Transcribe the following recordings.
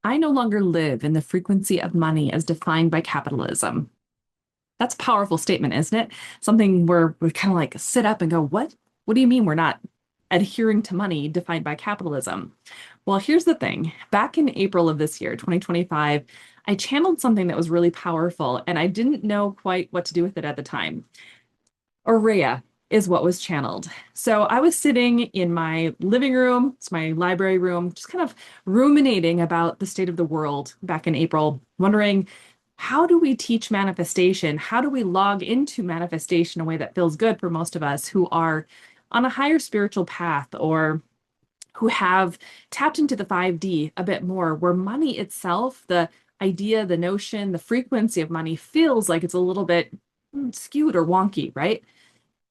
I no longer live in the frequency of money as defined by capitalism. That's a powerful statement, isn't it? Something where we kind of like sit up and go, what? What do you mean we're not adhering to money defined by capitalism? Well, here's the thing. Back in April of this year, 2025, I channeled something that was really powerful, and I didn't know quite what to do with it at the time. Aureya is what was channeled. So I was sitting in my living room, it's my library room, just kind of ruminating about the state of the world back in April, wondering how do we teach manifestation? How do we log into manifestation in a way that feels good for most of us who are on a higher spiritual path or who have tapped into the 5D a bit more, where money itself, the idea, the notion, the frequency of money feels like it's a little bit skewed or wonky, right?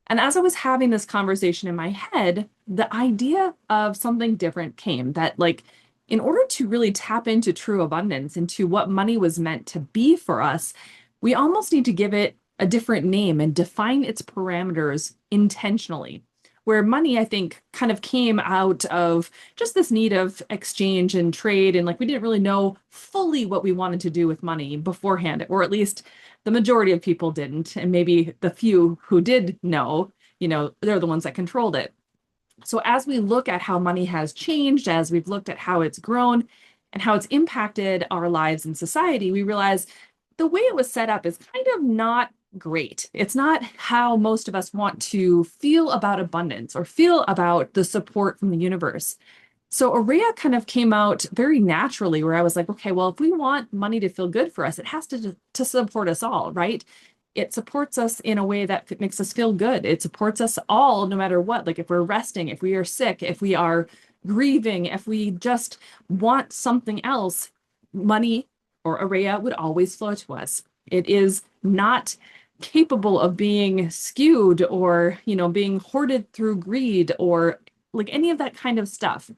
And as I was having this conversation in my head, the idea of something different came that, like, in order to really tap into true abundance, into what money was meant to be for us, we almost need to give it a different name and define its parameters intentionally. Where money, I think, kind of came out of just this need of exchange and trade. And like we didn't really know fully what we wanted to do with money beforehand, or at least the majority of people didn't. And maybe the few who did know, they're the ones that controlled it. So as we look at how money has changed, as we've looked at how it's grown and how it's impacted our lives in society, we realize the way it was set up is kind of not great. It's not how most of us want to feel about abundance or feel about the support from the universe. So Aureya kind of came out very naturally where I was like, okay, well, if we want money to feel good for us, it has to support us all, right? It supports us in a way that makes us feel good. It supports us all, no matter what. Like if we're resting, if we are sick, if we are grieving, if we just want something else, money or Aureya would always flow to us. It is not capable of being skewed or, being hoarded through greed or like any of that kind of stuff.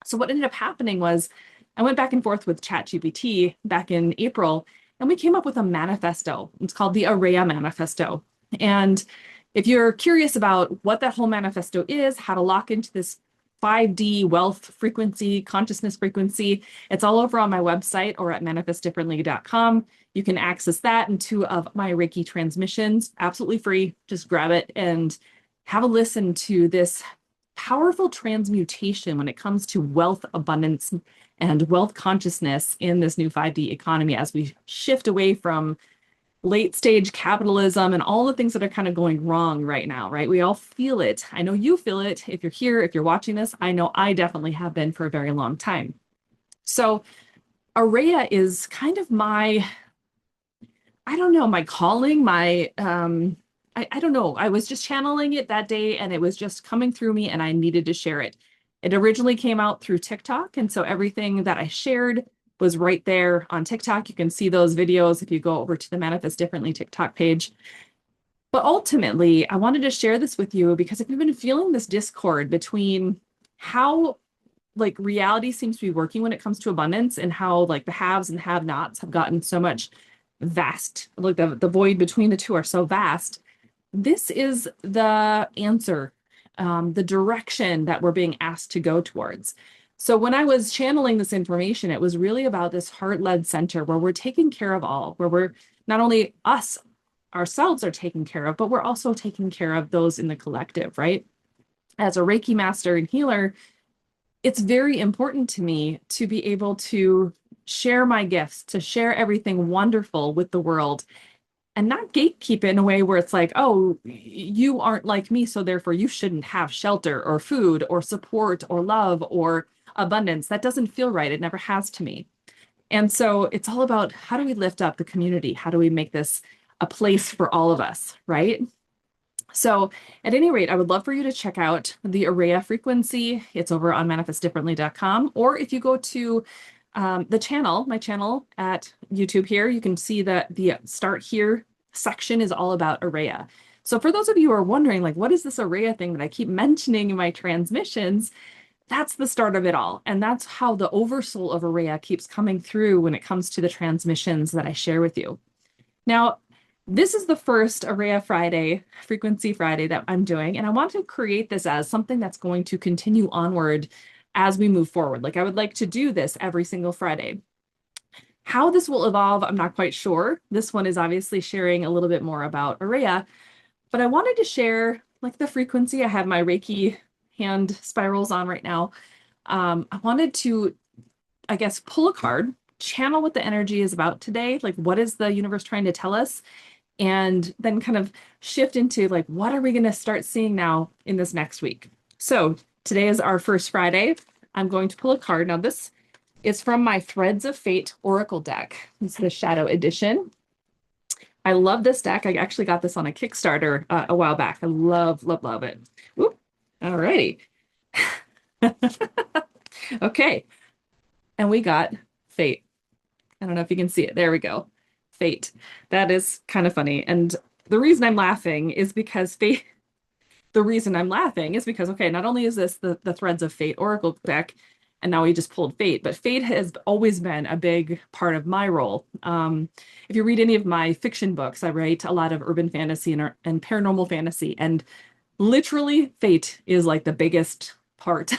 So what ended up happening was I went back and forth with ChatGPT back in April, and we came up with a manifesto. It's called the Aureya Manifesto. And if you're curious about what that whole manifesto is, how to lock into this 5D wealth frequency, consciousness frequency, it's all over on my website or at manifestdifferently.com. You can access that and two of my Reiki transmissions, absolutely free. Just grab it and have a listen to this powerful transmutation when it comes to wealth abundance and wealth consciousness in this new 5D economy as we shift away from late stage capitalism and all the things that are kind of going wrong right now, right? We all feel it. I know you feel it. If you're here, if you're watching this, I know I definitely have been for a very long time. So Aureya is kind of I don't know, my calling, I don't know. I was just channeling it that day and it was just coming through me and I needed to share it. It originally came out through TikTok. And so everything that I shared was right there on TikTok. You can see those videos if you go over to the Manifest Differently TikTok page. But ultimately, I wanted to share this with you because if you've been feeling this discord between how like reality seems to be working when it comes to abundance and how like the haves and have-nots have gotten so much vast, like the void between the two are so vast. This is the answer, the direction that we're being asked to go towards. So when I was channeling this information, it was really about this heart-led center where we're taking care of all, where we're not only us ourselves are taken care of, but we're also taking care of those in the collective, right? As a Reiki master and healer, it's very important to me to be able to share my gifts, to share everything wonderful with the world and not gatekeep it in a way where it's like, oh, you aren't like me, so therefore you shouldn't have shelter or food or support or love or abundance. That doesn't feel right. It never has to me. And so it's all about how do we lift up the community? How do we make this a place for all of us, right? So at any rate, I would love for you to check out the Aureya Frequency. It's over on manifestdifferently.com. Or if you go to the channel, my channel at YouTube here, you can see that the Start Here section is all about Aureya. So for those of you who are wondering, like, what is this Aureya thing that I keep mentioning in my transmissions? That's the start of it all. And that's how the oversoul of Aureya keeps coming through when it comes to the transmissions that I share with you. Now, this is the first Aureya Friday, Frequency Friday that I'm doing, and I want to create this as something that's going to continue onward as we move forward. Like I would like to do this every single Friday. How this will evolve, I'm not quite sure. This one is obviously sharing a little bit more about Aureya, but I wanted to share like the frequency. I have my Reiki hand spirals on right now. I wanted to, I guess, pull a card, channel what the energy is about today. Like, what is the universe trying to tell us? And then kind of shift into like, what are we going to start seeing now in this next week? So today is our first Friday. I'm going to pull a card. Now, this is from my Threads of Fate Oracle deck. It's the Shadow Edition. I love this deck. I actually got this on a Kickstarter a while back. I love, love, love it. Whoop. All righty. Okay. And we got Fate. I don't know if you can see it. There we go. Fate. That is kind of funny. And the reason I'm laughing is because Fate, the reason I'm laughing is because, okay, not only is this the Threads of Fate Oracle deck, and now we just pulled Fate, but Fate has always been a big part of my role. If you read any of my fiction books, I write a lot of urban fantasy and paranormal fantasy, and literally Fate is like the biggest part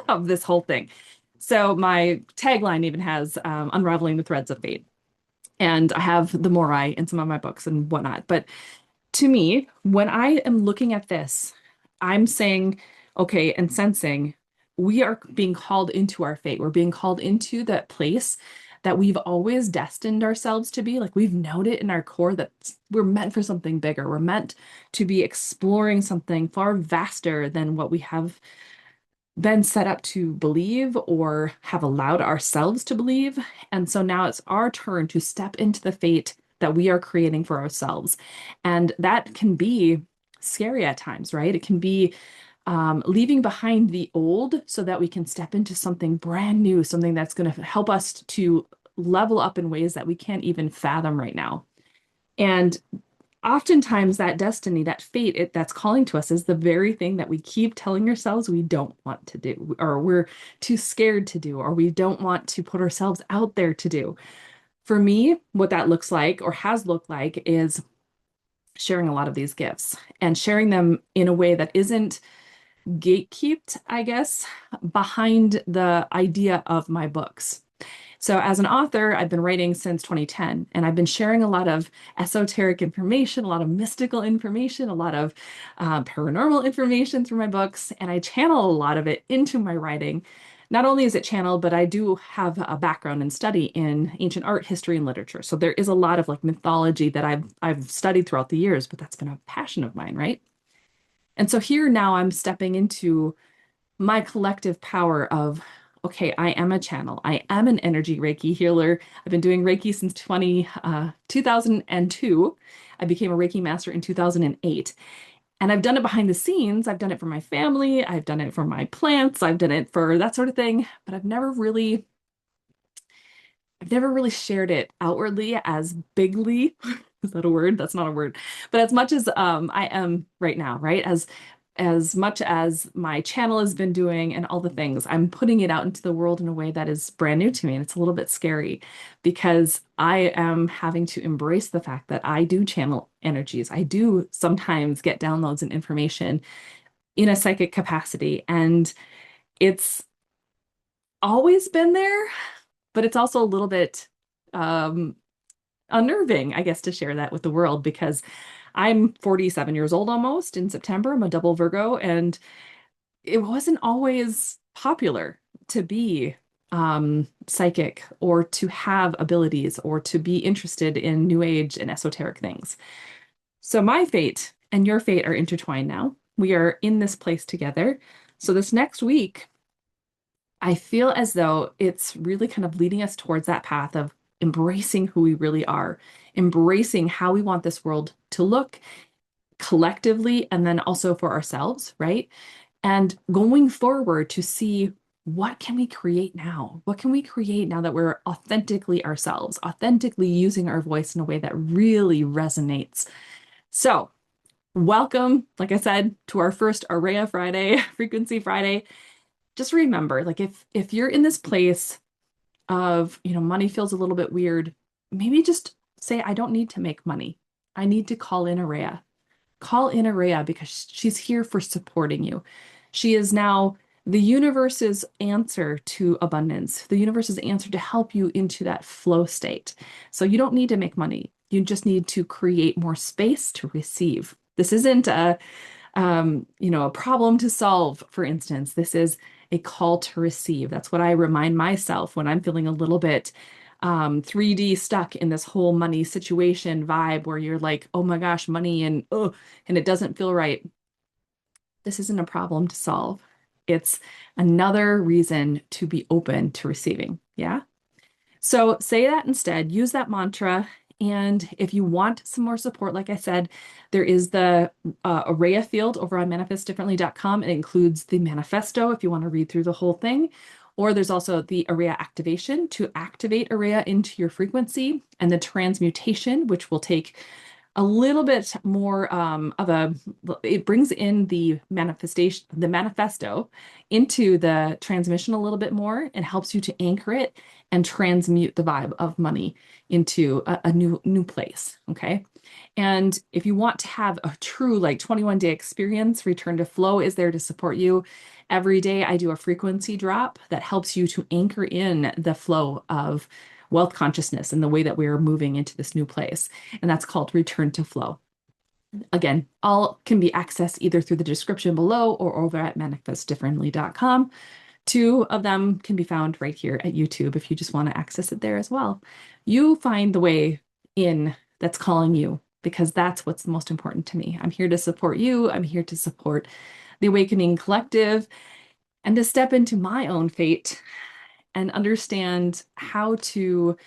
of this whole thing. So my tagline even has Unraveling the Threads of Fate. And I have the Morai in some of my books and whatnot. But to me, when I am looking at this, I'm saying, okay, and sensing we are being called into our fate. We're being called into that place that we've always destined ourselves to be. Like we've known it in our core that we're meant for something bigger. We're meant to be exploring something far vaster than what we have been set up to believe or have allowed ourselves to believe. And so now it's our turn to step into the fate that we are creating for ourselves. And that can be scary at times, right? It can be leaving behind the old so that we can step into something brand new, something that's going to help us to level up in ways that we can't even fathom right now. And oftentimes that destiny, that fate that's calling to us is the very thing that we keep telling ourselves we don't want to do, or we're too scared to do, or we don't want to put ourselves out there to do. For me, what that looks like or has looked like is sharing a lot of these gifts and sharing them in a way that isn't gatekept, I guess, behind the idea of my books. So as an author, I've been writing since 2010, and I've been sharing a lot of esoteric information, a lot of mystical information, a lot of paranormal information through my books, and I channel a lot of it into my writing. Not only is it channeled, but I do have a background and study in ancient art, history, and literature. So there is a lot of like mythology that I've studied throughout the years, but that's been a passion of mine, right? And so here now I'm stepping into my collective power of, okay, I am a channel. I am an energy Reiki healer. I've been doing Reiki since 2002. I became a Reiki master in 2008. And I've done it behind the scenes. I've done it for my family. I've done it for my plants. I've done it for that sort of thing. But I've never really shared it outwardly as bigly. Is that a word? That's not a word. But as much as I am right now, right? As much as my channel has been doing and all the things, I'm putting it out into the world in a way that is brand new to me. And it's a little bit scary because I am having to embrace the fact that I do channel energies. I do sometimes get downloads and information in a psychic capacity. And it's always been there, but it's also a little bit um, unnerving, I guess, to share that with the world because I'm 47 years old almost in September. I'm a double Virgo, and it wasn't always popular to be psychic or to have abilities or to be interested in new age and esoteric things. So my fate and your fate are intertwined now. We are in this place together. So this next week, I feel as though it's really kind of leading us towards that path of embracing who we really are, embracing how we want this world to look collectively and then also for ourselves, right? And going forward to see what can we create now? What can we create now that we're authentically ourselves, authentically using our voice in a way that really resonates? So, welcome, like I said, to our first Aureya Friday, Frequency Friday. Just remember, like if you're in this place of, money feels a little bit weird, maybe just say, I don't need to make money. I need to call in Aureya. Call in Aureya because she's here for supporting you. She is now The universe's answer to abundance, the universe's answer to help you into that flow state. So you don't need to make money. You just need to create more space to receive. This isn't a problem to solve, for instance. This is a call to receive. That's what I remind myself when I'm feeling a little bit 3D stuck in this whole money situation vibe where you're like, oh my gosh, money and it doesn't feel right. This isn't a problem to solve. It's another reason to be open to receiving. Yeah. So say that instead, use that mantra. And if you want some more support, like I said, there is the Aureya field over on manifestdifferently.com. It includes the manifesto if you want to read through the whole thing. Or there's also the Aureya activation to activate Aureya into your frequency, and the transmutation, which will take a little bit more it brings in the manifestation, the manifesto into the transmission a little bit more and helps you to anchor it and transmute the vibe of money into a new place. Okay. And if you want to have a true like 21-day experience, Return to Flow is there to support you. Every day I do a frequency drop that helps you to anchor in the flow of wealth consciousness and the way that we're moving into this new place. And that's called Return to Flow. Again, all can be accessed either through the description below or over at manifestdifferently.com. Two of them can be found right here at YouTube if you just want to access it there as well. You find the way in that's calling you, because that's what's most important to me. I'm here to support you. I'm here to support the Awakening Collective and to step into my own fate and understand how to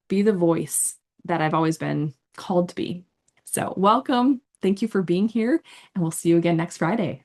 be the voice that I've always been called to be. So welcome. Thank you for being here, and we'll see you again next Friday.